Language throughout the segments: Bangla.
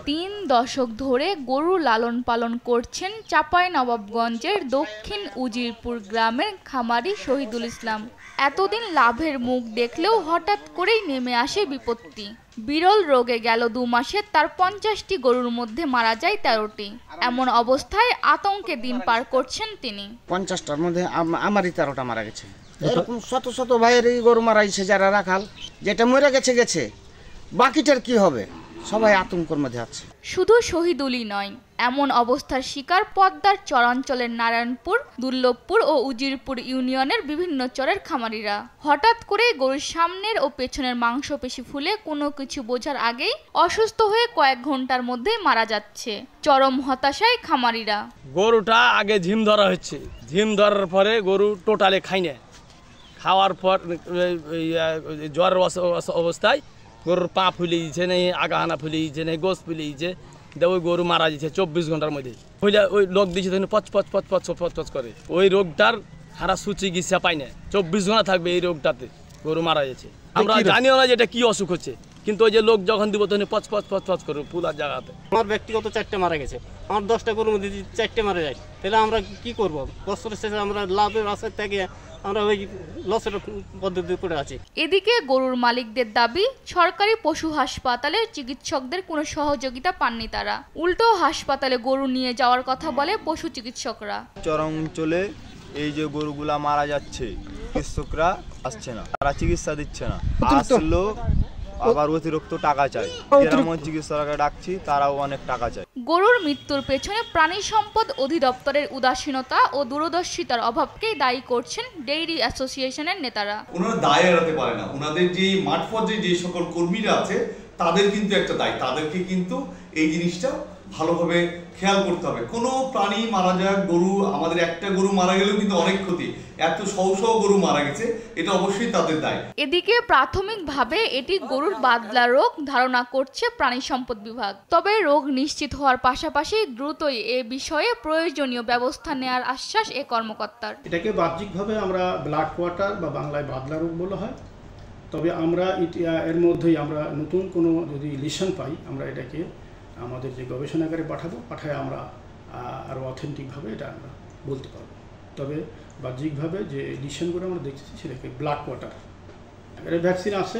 3 দশক ধরে গরু লালন পালন করছেন চাঁপাইনবাবগঞ্জের দক্ষিণ উজিরপুর গ্রামের খামারি শহীদুল ইসলাম। এতদিন লাভের মুখ দেখলেও হঠাৎ করেই নেমে আসে বিপত্তি। বিরল রোগে গেল 2 মাসে তার 50টি গরুর মধ্যে মারা যায় 13টি। এমন অবস্থায় আতঙ্কে দিন পার করছেন তিনি। 50টার মধ্যে আমারই 13টা মারা গেছে। এরকম শত শত ভাইয়েরই গরু মারাইছে যারা রাখাল, যেটা মরে গেছে বাকিটার কি হবে, সবাই আতঙ্কের মধ্যে আছে। শুধু শহীদুলই নয়, এমন অবস্থার শিকার পদ্মার চরাঞ্চলের নারায়ণপুর, দুর্লভপুর ও উজিরপুর ইউনিয়নের বিভিন্ন চরের খামারিরা। হঠাৎ করে গরুর সামনের ও পেছনের মাংসপেশি ফুলে কোনো কিছু বোঝার আগেই অসুস্থ হয়ে কয়েক ঘন্টার মধ্যেই মারা যাচ্ছে। চরম হতাশায় খামারিরা। গরুটা আগে ঝিম ধরা হচ্ছে, ঝিম ধরার পরে গরু টোটালে খাই না, খাওয়ার পর জ্বরের অবস্থায় গরুর পা ফুলে দিচ্ছে নেই, আগাহানা ফুলে দিচ্ছে নেই, গোস ফুলে দিচ্ছে, ওই গরু মারা যাচ্ছে 24 ঘন্টার মধ্যে। ওই লোক দিচ্ছে পচ পচ পচ পচ পচ পচ করে, ওই রোগটার হারা চিকিৎসা পাই না। 24 ঘন্টা থাকবে এই রোগটাতে, গরু মারা যাচ্ছে। আমরা জানিও না যে এটা কি অসুখ হচ্ছে, কিন্তু ওই যে লোক যখন দিব তখন পচ পচ পচ পচ করে পুরার জায়গাতে। আমার ব্যক্তিগত 4টে মারা গেছে, আমার 10টা গরুর মধ্যে 4টে মারা যায়, তাহলে আমরা কি করবো? বছরের শেষে আমরা লাভের আশায় থেকে আমরা ওই লসের পদ্ধতি করে আছি। এদিকে গরুর মালিকদের দাবি, সরকারি পশু হাসপাতালে চিকিৎসকদের কোনো সহযোগিতা পাননি তারা। উল্টো হাসপাতালে গরু নিয়ে যাওয়ার কথা বলে পশু চিকিৎসকরা। চরাঞ্চলে এই যে গরুগুলা মারা যাচ্ছে, চিকিৎসকরা আসছে না, তারা চিকিৎসা দিচ্ছে না, আসলো আবার অতিরিক্ত টাকা চাই। গ্রামের চিকিৎসকরা ডাকছি, তারাও অনেক টাকা চায়। গরুর মৃত্যুর পেছনে প্রাণী সম্পদ অধিদপ্তরের উদাসীনতা ও দূরদর্শিতার অভাবকেই দায়ী করছেন ডেইরি অ্যাসোসিয়েশনের নেতারা। ওনারা দায় এড়াতে পারে না, ওনাদের যে মাঠ পর্যায়ে যে সকল কর্মীরা আছে তাদের কিন্তু একটা দায়, তাদেরকে কিন্তু এই জিনিসটা ভালোভাবে খেয়াল করতে হবে। কোনো প্রাণী মারা যায়, গরু আমাদের একটা গরু মারা গেলেও কিন্তু অনেক ক্ষতি, এত শহ শহ গরু মারা গেছে, এটা অবশ্যই তাদের দায়। এদিকে প্রাথমিকভাবে এটি গরুর বাদলা রোগ ধারণা করছে প্রাণী সম্পদ বিভাগ। তবে রোগ নিশ্চিত হওয়ার পাশাপাশি দ্রুতই এ বিষয়ে প্রয়োজনীয় ব্যবস্থা নেওয়ার আশ্বাস এ কর্মকর্তার। এটাকে বাহ্যিকভাবে আমরা ব্ল্যাক কোয়ার্টার বা বাংলায় বাদলা রোগ বলা হয়। তবে আমরা এর মধ্যেই আমরা নতুন কোনো যদি লিশন পাই, আমরা এটাকে আমাদের যে গবেষণাগারে পাঠায় আমরা আরও অথেন্টিকভাবে এটা আমরা বলতে পারবো। তবে বাহ্যিকভাবে যে লিশনগুলো আমরা দেখতেছি সেটাকে ব্ল্যাক কোয়ার্টার। এর ভ্যাকসিন আছে,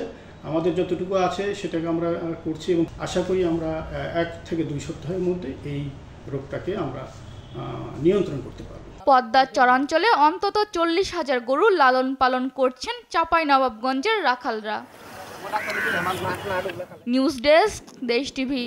আমাদের যতটুকু আছে সেটাকে আমরা করছি এবং আশা করি আমরা 1 থেকে 2 সপ্তাহের মধ্যে এই রোগটাকে আমরা নিয়ন্ত্রণ করতে পারবো। পদ্মার চরাঞ্চলে অন্তত 40,000 গরু লালন পালন করছেন চাঁপাইনবাবগঞ্জের রাখালরা। নিউজ ডেস্ক, দেশ টিভি।